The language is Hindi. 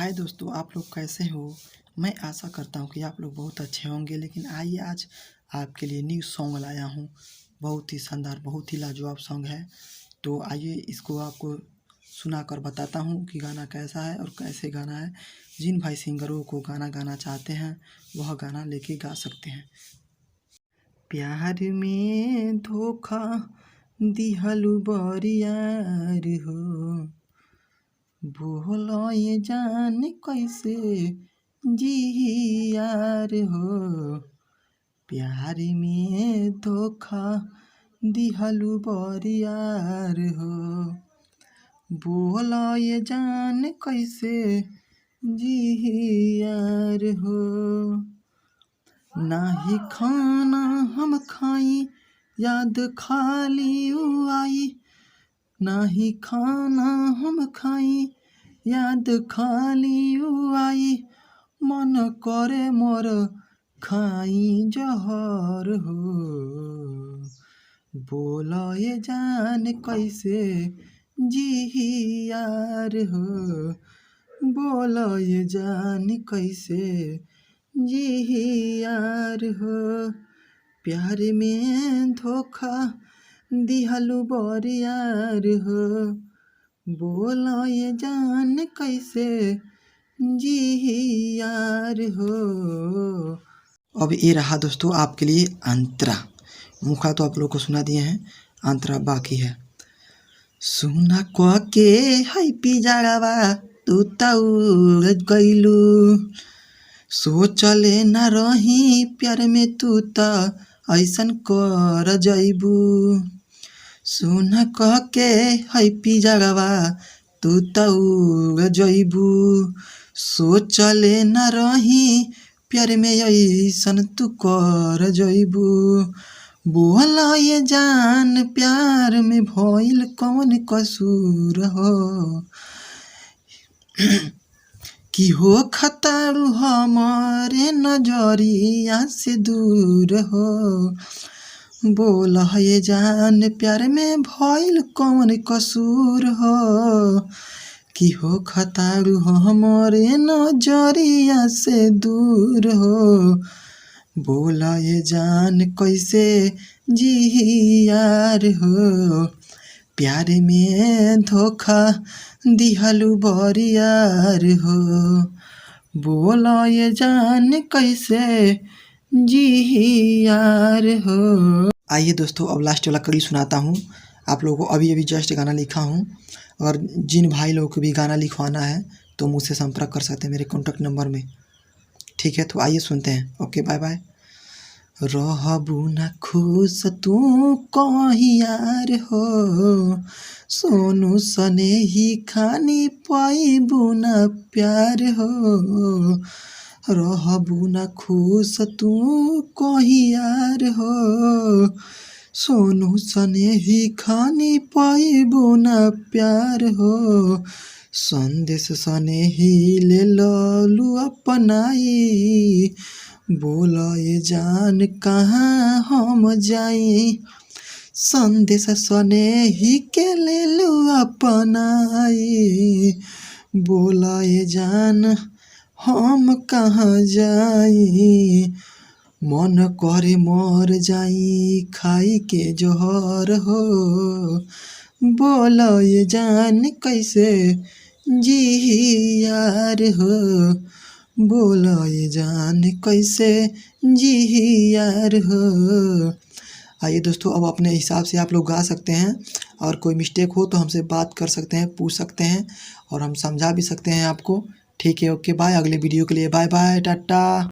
हाय दोस्तों, आप लोग कैसे हो। मैं आशा करता हूँ कि आप लोग बहुत अच्छे होंगे। लेकिन आइए आज आपके लिए न्यू सॉन्ग लाया हूँ। बहुत ही शानदार, बहुत ही लाजवाब सॉन्ग है। तो आइए इसको आपको सुनाकर बताता हूँ कि गाना कैसा है और कैसे गाना है। जिन भाई सिंगरों को गाना गाना चाहते हैं वह गाना लेके गा सकते हैं। प्यार में धोखा दिहलु बरियार हो, बोलो ये जान कैसे जी यार हो। प्यार में धोखा दिहलु बरियार हो, बोलो ये जान कैसे जी यार हो। नाही खाना हम खाई याद खाली आई, नाही खाना हम खाई याद खाली आई। मन करे मोर खाई जहर हो, बोलो ये जान कैसे जी यार हो, बोलो ये जान कैसे जी यार हो। प्यार में धोखा दिहलु बरियार हो, बोलो ये जान कैसे जी यार हो। अब ये रहा दोस्तों आपके लिए अंतरा। मुखा तो आप लोग को सुना दिए हैं, अंतरा बाकी है। सुना को के है पिजाड़ावा तू तउड़ गइलू, सोचले न रही प्यार में तू त ऐसन कर जइबू। सुन कह के है पिजाड़ावा तू त उड़ जइबू, सोचले न रही प्यार में ऐसन तू कर जइबू। बोला ये जान प्यार में भइल कौन कसूर हो, कि हो खतारू हमारे नजरिया से दूर हो। बोला ये जान प्यार में भइल कौन कसूर हो, कि हो खतारू हमारे नजरिया से दूर हो। बोला ये जान कैसे जी यार हो, प्यार में धोखा दिहलु बरियार हो, बोला ये जान कैसे जी यार हो। आइए दोस्तों अब लास्ट वाला कड़ी सुनाता हूँ आप लोगों को। अभी जस्ट गाना लिखा हूँ, और जिन भाई लोगों को भी गाना लिखवाना है तो मुझसे संपर्क कर सकते हैं मेरे कॉन्टैक्ट नंबर में। ठीक है, तो आइए सुनते हैं। Okay, bye bye. रहबू न खुश तू कहीं यार हो, सोनू सने ही खानी पाइबू न प्यार हो। रहबू न खुश तू कहीं यार हो, सोनू सने ही खानी पाइबू न प्यार हो। संदेश सने ही ले ललू अपनाई, बोला ये जान कहाँ हम जाई। संदेश सने ही के ले लू अपनाई, बोला ये जान हम कहाँ जाई। मन करे मर जाई खाई के जहर हो, बोला ये जान कैसे जी यार हो, बोला ये जान कैसे जी यार हो। आइए दोस्तों अब अपने हिसाब से आप लोग गा सकते हैं, और कोई मिस्टेक हो तो हमसे बात कर सकते हैं, पूछ सकते हैं, और हम समझा भी सकते हैं आपको। ठीक है, ओके बाय। अगले वीडियो के लिए बाय बाय, टाटा।